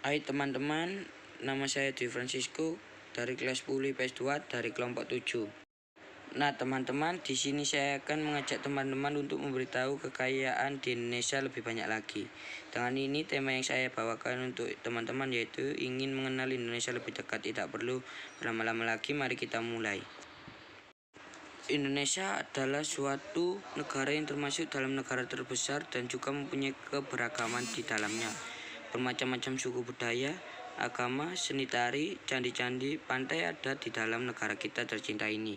Hai teman-teman, nama saya Dwi Francisco dari kelas 10 IPS 2 dari kelompok 7. Nah teman-teman, di sini saya akan mengajak teman-teman untuk memberitahu kekayaan di Indonesia lebih banyak lagi. Dengan ini tema yang saya bawakan untuk teman-teman yaitu ingin mengenal Indonesia lebih dekat. Tidak perlu berlama-lama lagi, mari kita mulai. Indonesia adalah suatu negara yang termasuk dalam negara terbesar dan juga mempunyai keberagaman di dalamnya. Bermacam-macam suku budaya, agama, seni tari, candi-candi, pantai ada di dalam negara kita tercinta ini.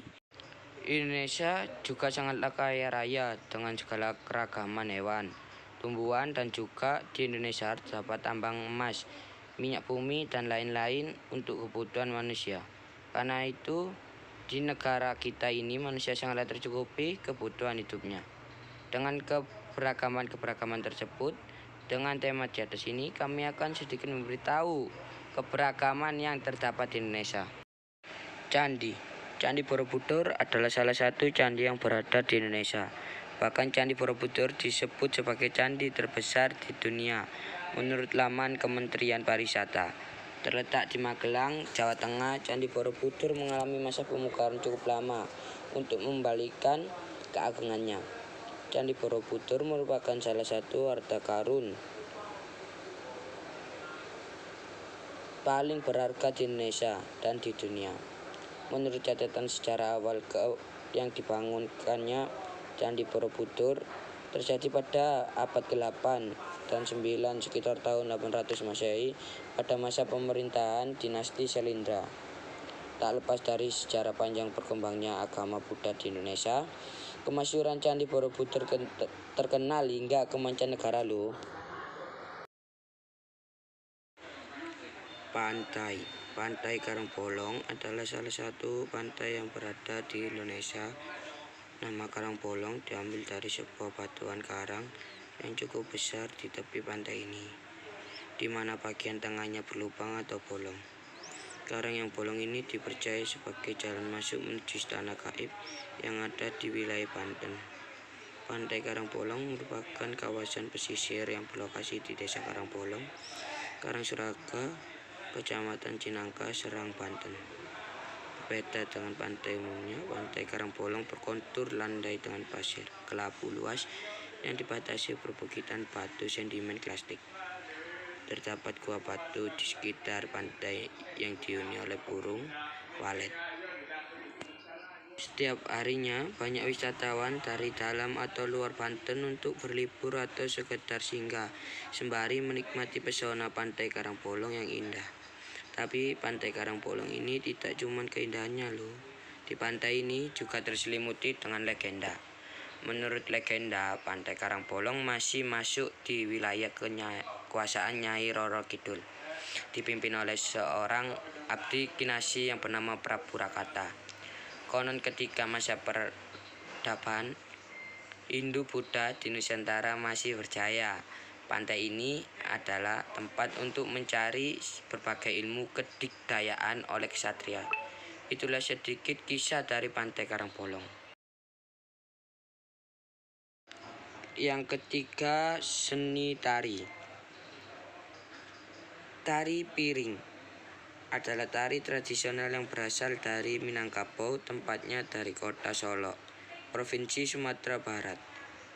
Indonesia juga sangatlah kaya raya dengan segala keragaman hewan, tumbuhan, dan juga di Indonesia terdapat tambang emas, minyak bumi, dan lain-lain untuk kebutuhan manusia. Karena itu, di negara kita ini manusia sangatlah tercukupi kebutuhan hidupnya. Dengan keberagaman tersebut, dengan tema di atas ini kami akan sedikit memberitahu keberagaman yang terdapat di Indonesia. Candi Borobudur adalah salah satu candi yang berada di Indonesia. Bahkan Candi Borobudur disebut sebagai candi terbesar di dunia menurut laman Kementerian Pariwisata. Terletak di Magelang, Jawa Tengah, Candi Borobudur mengalami masa pemugaran cukup lama untuk mengembalikan keagungannya. Candi Borobudur merupakan salah satu harta karun paling berharga di Indonesia dan di dunia. Menurut catatan sejarah awal yang dibangunkannya Candi Borobudur terjadi pada abad ke-8 dan 9 sekitar tahun 800 Masehi pada masa pemerintahan dinasti Syailendra. Tak lepas dari sejarah panjang berkembangnya agama Buddha di Indonesia, kemasyhuran Candi Borobudur terkenal hingga ke mancanegara loh. Pantai Karangbolong adalah salah satu pantai yang berada di Indonesia. Nama Karangbolong diambil dari sebuah batuan karang yang cukup besar di tepi pantai ini, di mana bagian tengahnya berlubang atau bolong. Karang yang bolong ini dipercaya sebagai jalan masuk menuju istana gaib yang ada di wilayah Banten. Pantai Karangbolong merupakan kawasan pesisir yang berlokasi di Desa Karangbolong, Karangsuraga, Kecamatan Cinangka, Serang, Banten. Berbeda dengan pantai umumnya, Pantai Karangbolong berkontur landai dengan pasir kelabu luas yang dibatasi perbukitan batu sedimen klastik. Terdapat gua batu di sekitar pantai yang dihuni oleh burung walet. Setiap harinya banyak wisatawan dari dalam atau luar Banten untuk berlibur atau sekedar singgah sembari menikmati pesona Pantai Karangbolong yang indah. Tapi Pantai Karangbolong ini tidak cuma keindahannya loh. Di pantai ini juga terselimuti dengan legenda. Menurut legenda, Pantai Karangbolong masih masuk di wilayah kekuasaan Nyai Roro Kidul, dipimpin oleh seorang abdi kinasi yang bernama Prabu Rakata. Konon ketika masa peradaban Hindu-Buddha di Nusantara masih berjaya, pantai ini adalah tempat untuk mencari berbagai ilmu kedikdayaan oleh ksatria. Itulah sedikit kisah dari Pantai Karangbolong. Yang ketiga, seni tari. Tari piring adalah tari tradisional yang berasal dari Minangkabau, tempatnya dari kota Solo, Provinsi Sumatera Barat.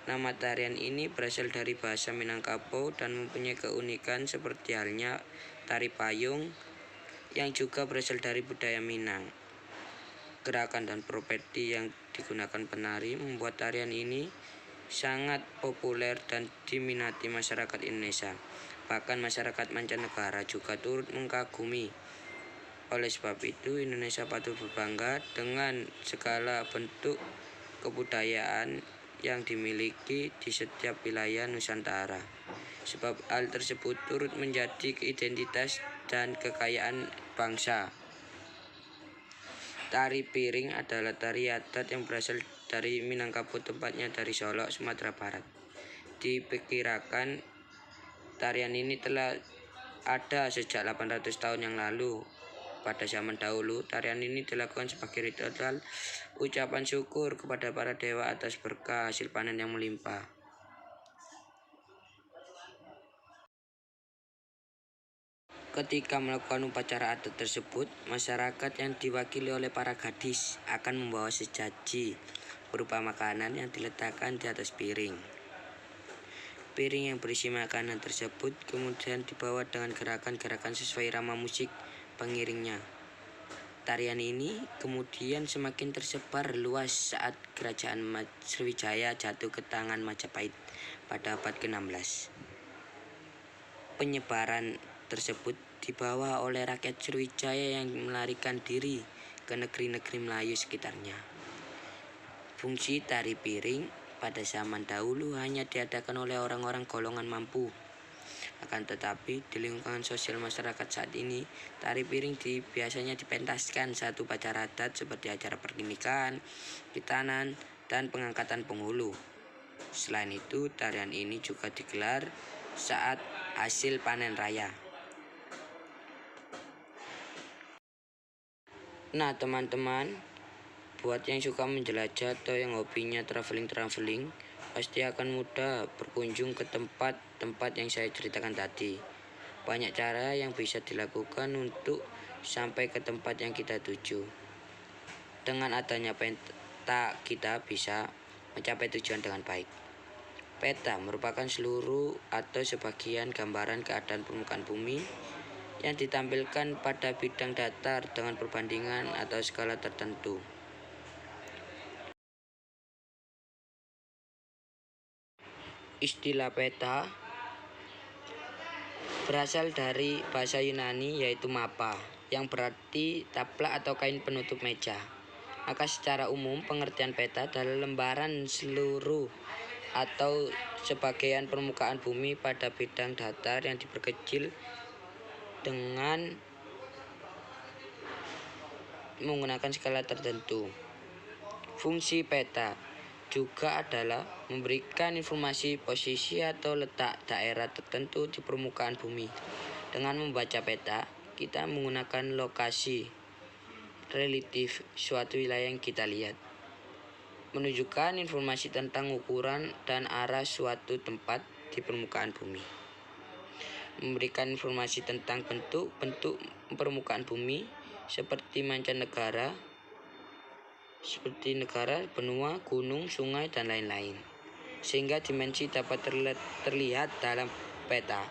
Nama tarian ini berasal dari bahasa Minangkabau dan mempunyai keunikan seperti halnya tari payung yang juga berasal dari budaya Minang. Gerakan dan profesi yang digunakan penari membuat tarian ini sangat populer dan diminati masyarakat Indonesia. Bahkan masyarakat mancanegara juga turut mengagumi. Oleh sebab itu, Indonesia patut berbangga dengan segala bentuk kebudayaan yang dimiliki di setiap wilayah Nusantara. Sebab hal tersebut turut menjadi identitas dan kekayaan bangsa. Tari piring adalah tari adat yang berasal dari Minangkabau, tempatnya dari Solo, Sumatera Barat. Diperkirakan tarian ini telah ada sejak 800 tahun yang lalu. Pada zaman dahulu, tarian ini dilakukan sebagai ritual ucapan syukur kepada para dewa atas berkah hasil panen yang melimpah. Ketika melakukan upacara adat tersebut, masyarakat yang diwakili oleh para gadis akan membawa sesaji berupa makanan yang diletakkan di atas piring. Piring yang berisi makanan tersebut kemudian dibawa dengan gerakan-gerakan sesuai irama musik pengiringnya. Tarian ini kemudian semakin tersebar luas saat kerajaan Sriwijaya jatuh ke tangan Majapahit pada abad ke-16. Penyebaran tersebut dibawa oleh rakyat Sriwijaya yang melarikan diri ke negeri-negeri Melayu sekitarnya. Fungsi tari piring pada zaman dahulu hanya diadakan oleh orang-orang golongan mampu. Akan tetapi di lingkungan sosial masyarakat saat ini, tari piring biasanya dipentaskan saat upacara adat seperti acara pernikahan, khitanan, dan pengangkatan penghulu. Selain itu, tarian ini juga digelar saat hasil panen raya. Nah teman-teman, buat yang suka menjelajah atau yang hobinya traveling, pasti akan mudah berkunjung ke tempat-tempat yang saya ceritakan tadi. Banyak cara yang bisa dilakukan untuk sampai ke tempat yang kita tuju. Dengan adanya peta, kita bisa mencapai tujuan dengan baik. Peta merupakan seluruh atau sebagian gambaran keadaan permukaan bumi yang ditampilkan pada bidang datar dengan perbandingan atau skala tertentu. Istilah peta berasal dari bahasa Yunani yaitu mapa, yang berarti taplak atau kain penutup meja. Maka secara umum pengertian peta adalah lembaran seluruh atau sebagian permukaan bumi pada bidang datar yang diperkecil dengan menggunakan skala tertentu. Fungsi peta juga adalah memberikan informasi posisi atau letak daerah tertentu di permukaan bumi. Dengan membaca peta, kita menggunakan lokasi relatif suatu wilayah yang kita lihat, menunjukkan informasi tentang ukuran dan arah suatu tempat di permukaan bumi, memberikan informasi tentang bentuk-bentuk permukaan bumi seperti mancanegara, seperti negara, benua, gunung, sungai, dan lain-lain, sehingga dimensi dapat terlihat dalam peta.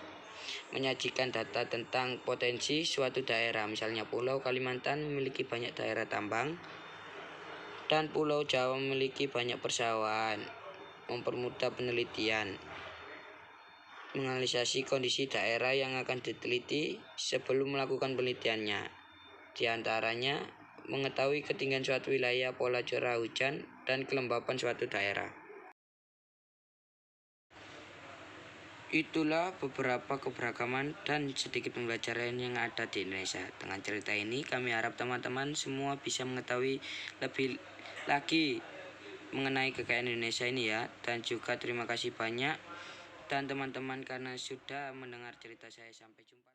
Menyajikan data tentang potensi suatu daerah, misalnya Pulau Kalimantan memiliki banyak daerah tambang dan Pulau Jawa memiliki banyak persawahan, mempermudah penelitian, menganalisasi kondisi daerah yang akan diteliti sebelum melakukan penelitiannya. Di antaranya, mengetahui ketinggian suatu wilayah, pola curah hujan, dan kelembapan suatu daerah. Itulah beberapa keberagaman dan sedikit pembelajaran yang ada di Indonesia. Dengan cerita ini, kami harap teman-teman semua bisa mengetahui lebih lagi mengenai kekayaan Indonesia ini ya. Dan juga terima kasih banyak dan teman-teman karena sudah mendengar cerita saya. Sampai jumpa.